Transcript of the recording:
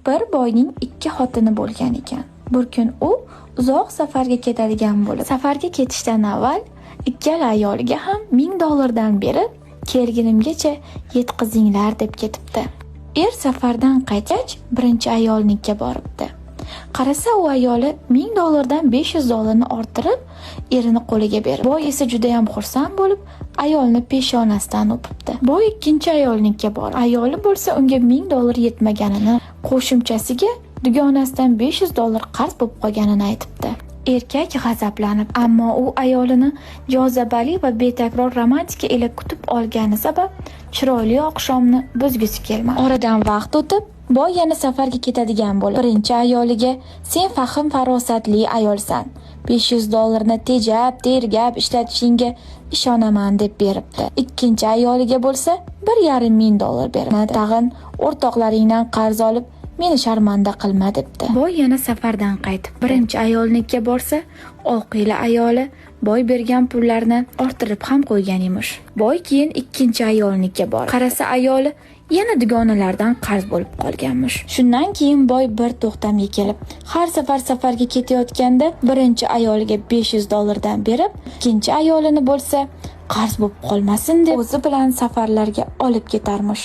Bir boyning 2 xotini bo'lgan ekan. Bir kun u uzoq safarga ketadigan bo'lib, safarga ketishdan avval ikkala ayoliga ham $1000 berib, kelgunimgacha yetkazinglar deb ketibdi. Er safardan qaytgach, birinchi ayolnikiga boribdi. Qarasa, u ayoli $1000 $500 ni orttirib, erini qo'liga berib. Boy esa juda ham xursand bo'lib, ayolni peshonasidan o'pibdi. Boy ikkinchi ayolnikiga borib, ayoli bo'lsa unga $1000 yetmaganini, qo'shimchasiga dugonasidan $500 qarz bo'lib qolganini aytibdi. Erkak g'azablanib, ammo u ayolini jozibali va betakror romantika ila kutib olgani sabab chiroyli oqshomni buzgisi kelmadi. Oradan vaqt o'tib, boy yana safarga ketadigan bo'lib, birinchi ayoliga "Sen fahm farosatli ayolsan. $500 ni tejab, tergab ishlatishingga ishonaman" deb beribdi. Ikkinchi ayoliga bo'lsa $1,500 berib, tag'in o'rtoqlaringdan qarz olib meni sharmanda qilma debdi. Boy yana safardan qaytib, birinchi ayolnikiga borsa, oqila ayoli boy bergan pullarni orttirib ham qo'ygan emish. Boy keyin ikkinchi ayolnikiga borib, qarasa ayoli yana dugonalardan qarz bo'lib qolganmish. Shundan keyin boy bir to'xtamga kelib, har safar safarga ketayotganda birinchi ayoliga $500 dan berib, ikkinchi ayolini bo'lsa qarz bo'lib qolmasin deb o'zi bilan safarlarga olib ketarmish.